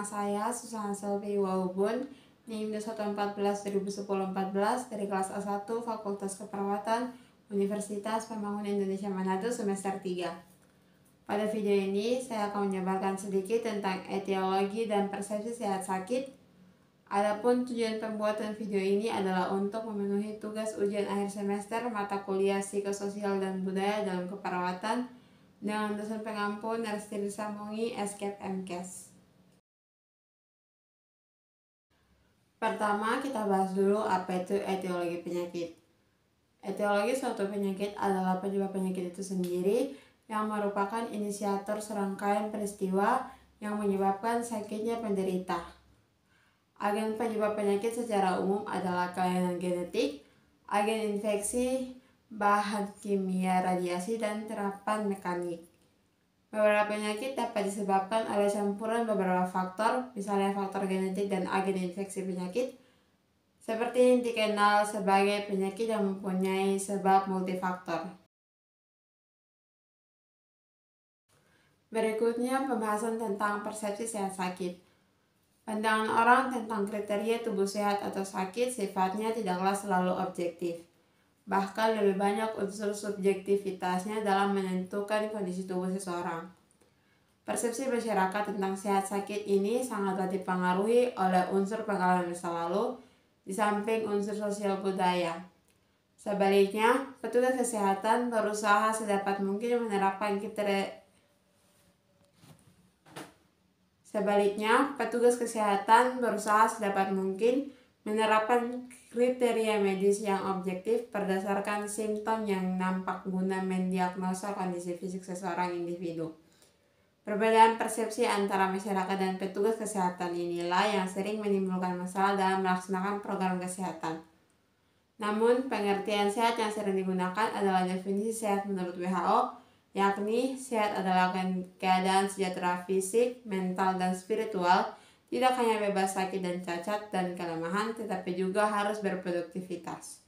saya Susana Selvi Wahubun, NIM 2014 dari kelas A1 Fakultas Keperawatan Universitas Pembangunan Indonesia Manado semester 3. Pada video ini saya akan menjabarkan sedikit tentang etiologi dan persepsi sehat sakit. Adapun tujuan pembuatan video ini adalah untuk memenuhi tugas ujian akhir semester mata kuliah Psikososial dan Budaya dalam Keperawatan dengan dosen pengampu Narsti Samongi, SKEP MKes. Pertama, kita bahas dulu apa itu etiologi penyakit. Etiologi suatu penyakit adalah penyebab penyakit itu sendiri yang merupakan inisiator serangkaian peristiwa yang menyebabkan sakitnya penderita. Agen penyebab penyakit secara umum adalah kelainan genetik, agen infeksi, bahan kimia, radiasi, dan terapan mekanik. Beberapa penyakit dapat disebabkan oleh campuran beberapa faktor, misalnya faktor genetik dan agen infeksi penyakit, seperti yang dikenal sebagai penyakit yang mempunyai sebab multifaktor. Berikutnya pembahasan tentang persepsi sehat sakit. Pandangan orang tentang kriteria tubuh sehat atau sakit sifatnya tidaklah selalu objektif. Bahkan lebih banyak unsur subjektivitasnya dalam menentukan kondisi tubuh seseorang. Persepsi masyarakat tentang sehat sakit ini sangatlah dipengaruhi oleh unsur pengalaman masa lalu, di samping unsur sosial budaya. Sebaliknya, petugas kesehatan berusaha sedapat mungkin menerapkan kriteria medis yang objektif berdasarkan simptom yang nampak guna mendiagnosa kondisi fisik seseorang individu. Perbedaan persepsi antara masyarakat dan petugas kesehatan inilah yang sering menimbulkan masalah dalam melaksanakan program kesehatan. Namun, pengertian sehat yang sering digunakan adalah definisi sehat menurut WHO, yakni sehat adalah keadaan sejahtera fisik, mental, dan spiritual, tidak hanya bebas sakit dan cacat dan kelemahan, tetapi juga harus berproduktivitas.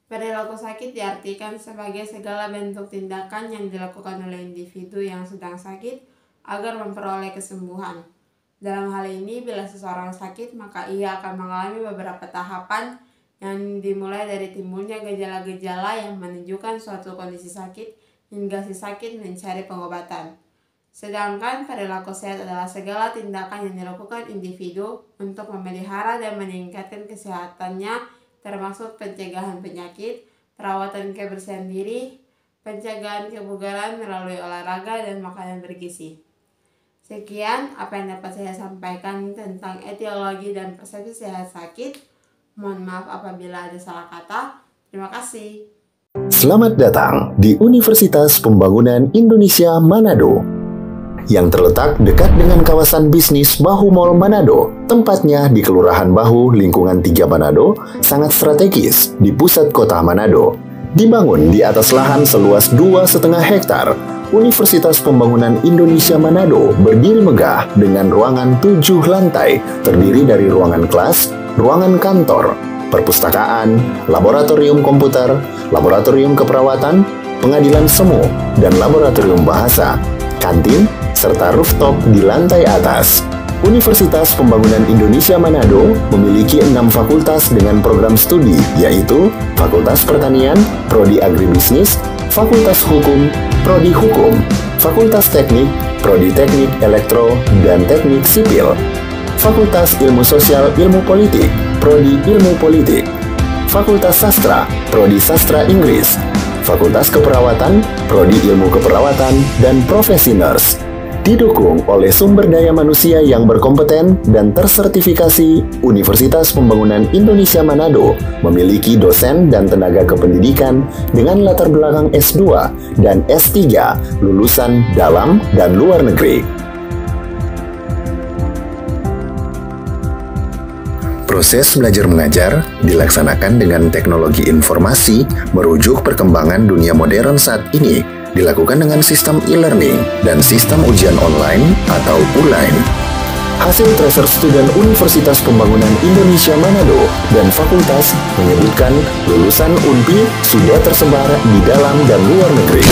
Perilaku sakit diartikan sebagai segala bentuk tindakan yang dilakukan oleh individu yang sedang sakit agar memperoleh kesembuhan. Dalam hal ini, bila seseorang sakit, maka ia akan mengalami beberapa tahapan yang dimulai dari timbulnya gejala-gejala yang menunjukkan suatu kondisi sakit hingga si sakit mencari pengobatan. Sedangkan perilaku sehat adalah segala tindakan yang dilakukan individu untuk memelihara dan meningkatkan kesehatannya, termasuk pencegahan penyakit, perawatan kebersihan diri, pencegahan kebugaran melalui olahraga, dan makanan bergizi. Sekian apa yang dapat saya sampaikan tentang etiologi dan persepsi sehat sakit. Mohon maaf apabila ada salah kata. Terima kasih. Selamat datang di Universitas Pembangunan Indonesia Manado, yang terletak dekat dengan kawasan bisnis Bahu Mall Manado. Tempatnya di Kelurahan Bahu, Lingkungan 3 Manado, sangat strategis di pusat kota Manado. Dibangun di atas lahan seluas 2,5 hektar, Universitas Pembangunan Indonesia Manado berdiri megah dengan ruangan 7 lantai, terdiri dari ruangan kelas, ruangan kantor, perpustakaan, laboratorium komputer, laboratorium keperawatan, pengadilan semu, dan laboratorium bahasa, kantin, serta rooftop di lantai atas. Universitas Pembangunan Indonesia Manado memiliki 6 fakultas dengan program studi, yaitu Fakultas Pertanian, Prodi Agribisnis, Fakultas Hukum, Prodi Hukum, Fakultas Teknik, Prodi Teknik Elektro dan Teknik Sipil, Fakultas Ilmu Sosial Ilmu Politik, Prodi Ilmu Politik, Fakultas Sastra, Prodi Sastra Inggris, Fakultas Keperawatan, Prodi Ilmu Keperawatan, dan Profesi Nurse. Didukung oleh sumber daya manusia yang berkompeten dan tersertifikasi, Universitas Pembangunan Indonesia Manado memiliki dosen dan tenaga kependidikan dengan latar belakang S2 dan S3 lulusan dalam dan luar negeri. Proses belajar mengajar dilaksanakan dengan teknologi informasi merujuk perkembangan dunia modern saat ini, dilakukan dengan sistem e-learning dan sistem ujian online atau ULAIN. Hasil tracer student Universitas Pembangunan Indonesia Manado dan fakultas menyebutkan lulusan UNPI sudah tersebar di dalam dan luar negeri.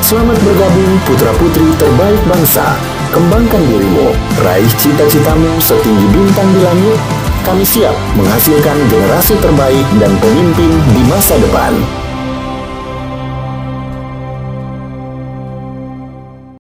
Selamat bergabung putra-putri terbaik bangsa. Kembangkan dirimu, raih cita-citamu setinggi bintang di langit. Kami siap menghasilkan generasi terbaik dan pemimpin di masa depan.